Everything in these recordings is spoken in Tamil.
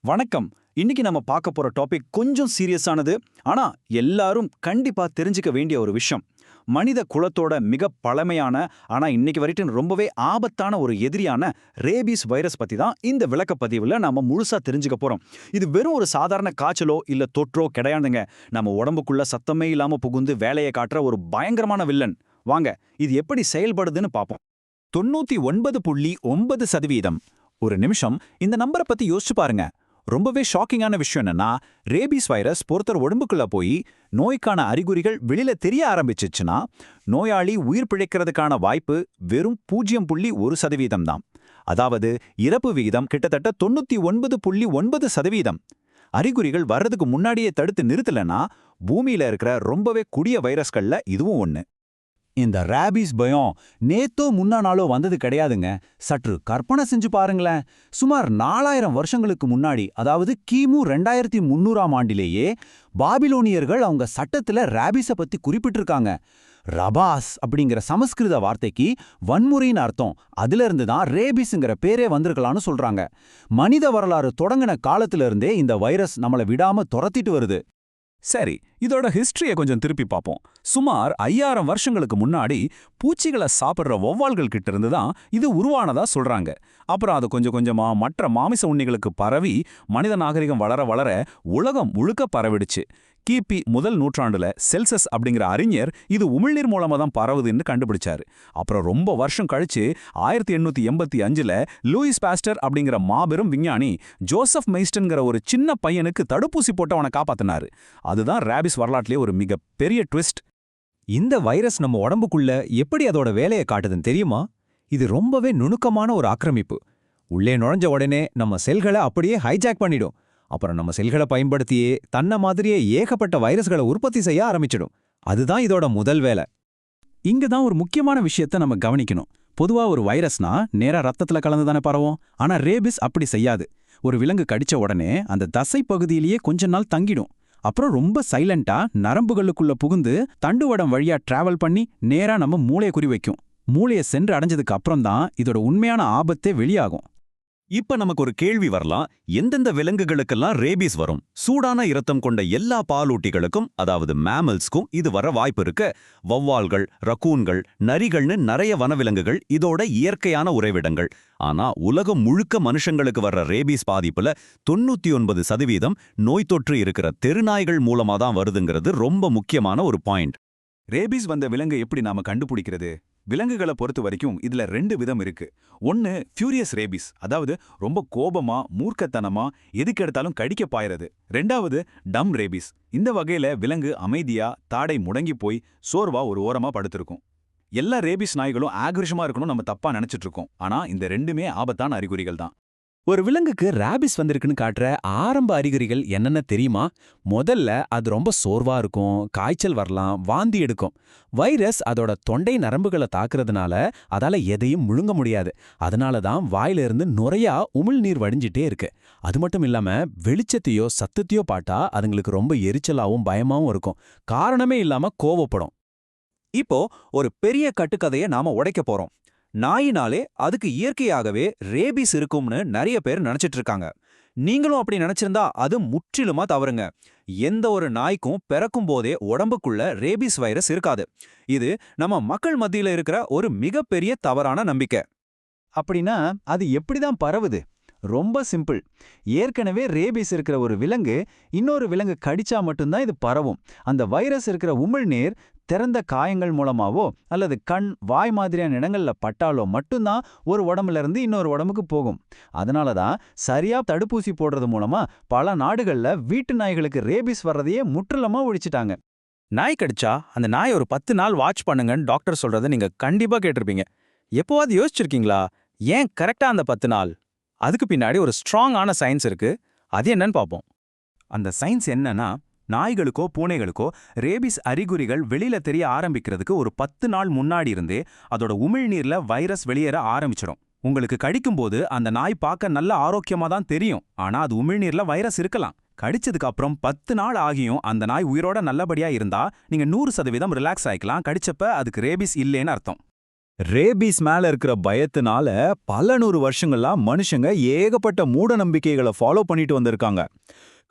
வணக்கம். இன்னைக்கு நம்ம பார்க்க போற டாபிக் கொஞ்சம் சீரியஸானது. ஆனா எல்லாரும் கண்டிப்பா தெரிஞ்சுக்க வேண்டிய ஒரு விஷயம். மனித குலத்தோட மிக பழமையான ஆனா இன்னைக்கு வரைக்கும் ரொம்பவே ஆபத்தான ஒரு எதிரியான ரேபீஸ் வைரஸ் பத்தி தான் இந்த விளக்கப்பதிவுல நாம முழுசா தெரிஞ்சுக்க போறோம். இது வெறும் ஒரு சாதாரண காய்ச்சலோ இல்ல தொற்றோ கிடையாதுங்க. நம்ம உடம்புக்குள்ள சத்தமே இல்லாம புகுந்து வேலையை காட்டுற ஒரு பயங்கரமான வில்லன். வாங்க இது எப்படி செயல்படுதுன்னு பார்ப்போம். 99.9%. ஒரு நிமிஷம் இந்த நம்பரை பத்தி யோசிச்சு பாருங்க. ரொம்பவே ஷாக்கிங்கான விஷயம் என்னன்னா, ரேபீஸ் வைரஸ் ஒருத்தர் உடம்புக்குள்ள போய் நோய்க்கான அறிகுறிகள் வெளியில தெரிய ஆரம்பிச்சிச்சுன்னா, நோயாளி உயிர் பிழைக்கிறதுக்கான வாய்ப்பு வெறும் 0.1% தான். அதாவது இறப்பு விகிதம் கிட்டத்தட்ட 99.9%. அறிகுறிகள் வர்றதுக்கு முன்னாடியே தடுத்து நிறுத்தலன்னா, பூமியில இருக்கிற ரொம்பவே கொடிய வைரஸ்கள்ல இதுவும் ஒண்ணு. இந்த ரேபீஸ் பயம் நேத்தோ முன்னா நாளோ வந்தது கிடையாதுங்க. சற்று கற்பனை செஞ்சு பாருங்களேன். சுமார் 4000 வருஷங்களுக்கு முன்னாடி, அதாவது கிமு 2300ஆம் ஆண்டிலேயே பாபிலோனியர்கள் அவங்க சட்டத்துல ரேபீஸை பத்தி குறிப்பிட்டிருக்காங்க. ரபாஸ் அப்படிங்கிற சமஸ்கிருத வார்த்தைக்கு வன்முறைன்னு அர்த்தம். அதுல இருந்து தான் ரேபீஸ்ங்கிற பேரே வந்திருக்கலாம்னு சொல்றாங்க. மனித வரலாறு தொடங்கின காலத்துல இருந்தே இந்த வைரஸ் நம்மள விடாம துரத்திட்டு வருது. சரி, இதோட ஹிஸ்டரிய கொஞ்சம் திருப்பி பார்ப்போம். சுமார் 5000 வருஷங்களுக்கு முன்னாடி பூச்சிகளை சாப்பிட்ற வௌவால்கள் கிட்ட இருந்து தான் இது உருவானதா சொல்றாங்க. அப்புறம் அது கொஞ்சம் கொஞ்சமா மற்ற மாமிச உண்ணிகளுக்கு பரவி மனித நாகரிகம் வளர வளர உலகம் முழுக்க பரவிடுச்சு. கிபி முதல் நூற்றாண்டுல செல்சஸ் அப்படிங்கிற அறிஞர் இது உமிழ்நீர் மூலமா தான் பரவுதுன்னு கண்டுபிடிச்சாரு. அப்புறம் ரொம்ப வருஷம் கழிச்சு 1885ல லூயிஸ் பாஸ்டர் அப்படிங்கிற மாபெரும் விஞ்ஞானி ஜோசப் மெய்ஸ்டன்கிற ஒரு சின்ன பையனுக்கு தடுப்பூசி போட்டு அவனை காப்பாத்தினாரு. அதுதான் ரேபிஸ் வரலாற்றிலே ஒரு மிக பெரிய ட்விஸ்ட். இந்த வைரஸ் நம்ம உடம்புக்குள்ள எப்படி அதோட வேலையை காட்டுதுன்னு தெரியுமா? இது ரொம்பவே நுணுக்கமான ஒரு ஆக்கிரமிப்பு. உள்ளே நுழைஞ்ச உடனே நம்ம செல்களை அப்படியே ஹைஜாக் பண்ணிடும். அப்புறம் நம்ம செல்களை பயன்படுத்தியே தன்னை மாதிரியே ஏகப்பட்ட வைரஸ்களை உற்பத்தி செய்ய ஆரம்பிச்சிடும். அதுதான் இதோட முதல் வேலை. இங்க தான் ஒரு முக்கியமான விஷயத்த நம்ம கவனிக்கணும். பொதுவா ஒரு வைரஸ்னா நேரா ரத்தத்துல கலந்து தானே பரவும். ஆனா ரேபிஸ் அப்படி செய்யாது. ஒரு விலங்கு கடிச்ச உடனே அந்த தசை பகுதியிலேயே கொஞ்ச நாள் தங்கிடும். அப்புறம் ரொம்ப சைலண்டா நரம்புகளுக்குள்ள புகுந்து தண்டுவடம் வழியா டிராவல் பண்ணி நேரா நம்ம மூளையை குறி வைக்கும். மூளையை சென்று அடைஞ்சதுக்கு அப்புறம் தான் இதோட உண்மையான ஆபத்தே வெளியாகும். இப்ப நமக்கு ஒரு கேள்வி வரலாம். எந்தெந்த விலங்குகளுக்கெல்லாம் ரேபீஸ் வரும்? சூடான இரத்தம் கொண்ட எல்லா பாலூட்டிகளுக்கும், அதாவது மேமல்ஸ்க்கும் இது வர வாய்ப்பு இருக்கு. வௌவால்கள், ரக்கூன்கள், நரிகள்னு நிறைய வனவிலங்குகள் இதோட இயற்கையான உறைவிடங்கள். ஆனா உலகம் முழுக்க மனுஷங்களுக்கு வர்ற ரேபீஸ் பாதிப்புல 99% நோய் தொற்று இருக்கிற தெருநாய்கள் மூலமா தான் வருதுங்கிறது ரொம்ப முக்கியமான ஒரு பாயிண்ட். ரேபீஸ் வந்த விலங்கை எப்படி நாம கண்டுபிடிக்கிறது? விலங்குகளை பொறுத்த வரைக்கும் இதுல 2 விதம் இருக்கு. ஒன்னு ஃபியூரியஸ் ரேபீஸ், அதாவது ரொம்ப கோபமா மூர்க்கத்தனமா எதுக்கு எடுத்தாலும் கடிக்க பாயறது. ரெண்டாவது டம் ரேபீஸ். இந்த வகையில விலங்கு அமைதியா தாடை முடங்கி போய் சோர்வா ஒரு ஓரமா படுத்திருக்கும். எல்லா ரேபீஸ் நாய்களும் ஆக்ரோஷமா இருக்கணும் நம்ம தப்பா நினைச்சிட்டு இருக்கோம். ஆனா இந்த ரெண்டுமே ஆபத்தான அறிகுறிகள் தான். ஒரு விலங்குக்கு ரேபிஸ் வந்திருக்குன்னு காட்டுற ஆரம்ப அறிகுறிகள் என்னென்ன தெரியுமா? முதல்ல அது ரொம்ப சோர்வா இருக்கும், காய்ச்சல் வரலாம், வாந்தி எடுக்கும். வைரஸ் அதோட தொண்டை நரம்புகளை தாக்குறதுனால அதால எதையும் முழுங்க முடியாது. அதனால தான் வாயிலிருந்து நுரையா உமிழ்நீர் வடிஞ்சிட்டே இருக்கு. அது மட்டும் இல்லாம வெளிச்சத்தையோ சத்தத்தையோ பாட்டா அதுங்களுக்கு ரொம்ப எரிச்சலாவும் பயமாவும் இருக்கும். காரணமே இல்லாம கோவப்படும். இப்போ ஒரு பெரிய கட்டுக்கதையை நாம உடைக்க போறோம். நாயினாலே அதுக்கு இயற்கையாகவே ரேபீஸ் இருக்கும்னு நிறைய பேர் நினைச்சிட்டு இருக்காங்க. நீங்களும் அப்படி நினைச்சிருந்தா அது முற்றிலுமா தவறுங்க. எந்த ஒரு நாய்க்கும் பிறக்கும் போதே உடம்புக்குள்ள ரேபீஸ் வைரஸ் இருக்காது. இது நம்ம மக்கள் மத்தியில இருக்கிற ஒரு மிகப்பெரிய தவறான நம்பிக்கை. அப்படின்னா அது எப்படிதான் பரவுது? ரொம்ப சிம்பிள். ஏற்கனவே ரேபீஸ் இருக்கிற ஒரு விலங்கு இன்னொரு விலங்கு கடிச்சா மட்டும்தான் இது பரவும். அந்த வைரஸ் இருக்கிற உமிழ்நீர் திறந்த காயங்கள் மூலமாவோ அல்லது கண், வாய் மாதிரியான இடங்கள்ல பட்டாலோ மட்டும்தான் ஒரு உடம்புல இருந்து இன்னொரு உடம்புக்கு போகும். அதனால தான் சரியா தடுப்பூசி போடுறது மூலமா பல நாடுகள்ல வீட்டு நாய்களுக்கு ரேபீஸ் வர்றதையே முற்றிலுமா ஒழிச்சிட்டாங்க. நாய் கடிச்சா அந்த நாய் ஒரு 10 நாள் வாட்ச் பண்ணுங்கன்னு டாக்டர் சொல்றதை நீங்க கண்டிப்பா கேட்டிருப்பீங்க. எப்போவாது யோசிச்சிருக்கீங்களா? ஏன் கரெக்டா அந்த 10 நாள்? அதுக்கு பின்னாடி ஒரு ஸ்ட்ராங்கான சயின்ஸ் இருக்கு. அது என்னன்னு பார்ப்போம். அந்த சயின்ஸ் என்னன்னா, நாய்களுக்கோ பூனைகளுக்கோ ரேபிஸ் அறிகுறிகள் வெளியில தெரிய ஆரம்பிக்கிறதுக்கு ஒரு 10 நாள் முன்னாடி இருந்தே அதோட உமிழ்நீர்ல வைரஸ் வெளியேற ஆரம்பிச்சிடும். உங்களுக்கு கடிக்கும்போது அந்த நாய் பார்க்க நல்ல ஆரோக்கியமா தான் தெரியும். ஆனா அது உமிழ்நீர்ல வைரஸ் இருக்கலாம். கடிச்சதுக்கு அப்புறம் 10 நாள் ஆகியும் அந்த நாய் உயிரோட நல்லபடியா இருந்தா நீங்க 100% ரிலாக்ஸ் ஆயிக்கலாம். கடிச்சப்ப அதுக்கு ரேபிஸ் இல்லேன்னு அர்த்தம். ரேபீஸ் மேல இருக்கிற பயத்தினால பல நூறு வருஷங்களா மனுஷங்க ஏகப்பட்ட மூட நம்பிக்கைகளை ஃபாலோ பண்ணிட்டு வந்திருக்காங்க.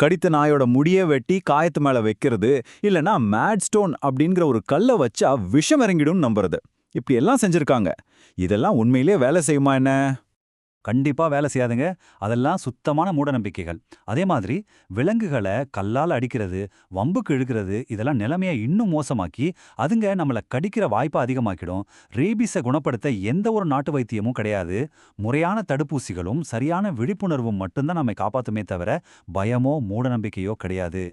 கடித்த நாயோட முடிய வெட்டி காயத்து மேல வைக்கிறது, இல்லனா மேட் ஸ்டோன் அப்படிங்கிற ஒரு கல்லை வச்சா விஷம் இறங்கிடும் நம்புறது, இப்படி எல்லாம் செஞ்சிருக்காங்க. இதெல்லாம் உண்மையிலேயே வேலை செய்யுமா என்ன? கண்டிப்பா வேலை செய்யாதுங்க. அதெல்லாம் சுத்தமான மூடநம்பிக்கைகள். அதே மாதிரி விலங்குகளை கல்லால் அடிக்கிறது, வம்புக்கு இழுக்கிறது, இதெல்லாம் நிலைமையை இன்னும் மோசமாக்கி அதுங்க நம்மள கடிக்கிற வாய்ப்பை அதிகமாக்கிடும். ரேபீஸை குணப்படுத்த எந்த ஒரு நாட்டு வைத்தியமும் கிடையாது. முறையான தடுப்பூசிகளும் சரியான விழிப்புணர்வும் மட்டும்தான் நம்மை காப்பாத்துமே தவிர பயமோ மூடநம்பிக்கையோ கிடையாது.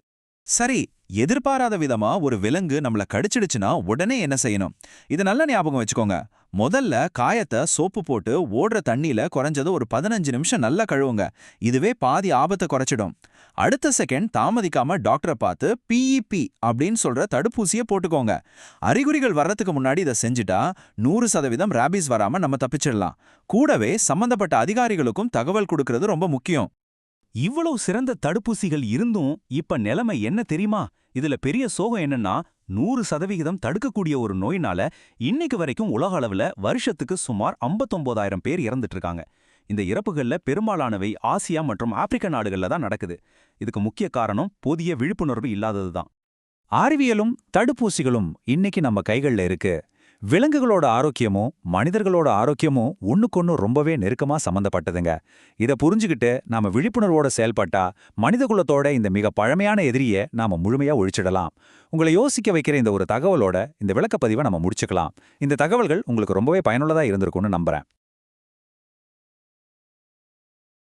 சரி, எதிர்பாராத விதமா ஒரு விலங்கு நம்மள கடிச்சிடுச்சுன்னா உடனே என்ன செய்யணும்? இது நல்ல ஞாபகம் வச்சுக்கோங்க. முதல்ல காயத்தை சோப்பு போட்டு ஓடுற தண்ணியில குறைஞ்சது ஒரு 15 நிமிஷம் நல்லா கழுவுங்க. இதுவே பாதி ஆபத்தை குறைச்சிடும். அடுத்த செகண்ட் தாமதிக்காம டாக்டரை பார்த்து PEP அப்படின்னு சொல்ற தடுப்பூசியை போட்டுக்கோங்க. அறிகுறிகள் வர்றதுக்கு முன்னாடி இதை செஞ்சுட்டா 100% ரேபீஸ் வராம நம்ம தப்பிச்சிடலாம். கூடவே சம்பந்தப்பட்ட அதிகாரிகளுக்கும் தகவல் கொடுக்கறது ரொம்ப முக்கியம். இவ்வளவு சிறந்த தடுப்பூசிகள் இருந்தும் இப்ப நிலைமை என்ன தெரியுமா? இதுல பெரிய சோகம் என்னன்னா 100% தடுக்கக்கூடிய ஒரு நோயினால இன்னைக்கு வரைக்கும் உலக அளவுல வருஷத்துக்கு சுமார் 59,000 பேர் இறந்துட்டு இருக்காங்க. இந்த இறப்புகள்ல பெரும்பாலானவை ஆசியா மற்றும் ஆப்பிரிக்க நாடுகள்ல தான் நடக்குது. இதுக்கு முக்கிய காரணம் போதிய விழிப்புணர்வு இல்லாததுதான். அறிவியலும் தடுப்பூசிகளும் இன்னைக்கு நம்ம கைகள்ல இருக்கு. விலங்குகளோட ஆரோக்கியமும் மனிதர்களோட ஆரோக்கியமும் ஒண்ணுக்கொன்னு ரொம்பவே நெருக்கமா சம்பந்தப்பட்டதுங்க. இத புரிஞ்சுக்கிட்டு நாம விழிப்புணர்வோட செயல்பட்டா மனித குலத்தோட இந்த மிக பழமையான எதிரியை நாம முழுமையா ஒழிச்சிடலாம். உங்களை யோசிக்க வைக்கிற இந்த ஒரு தகவலோட இந்த விளக்கப்பதிவை நம்ம முடிச்சுக்கலாம். இந்த தகவல்கள் உங்களுக்கு ரொம்பவே பயனுள்ளதா இருந்திருக்கும்னு நம்புறேன்.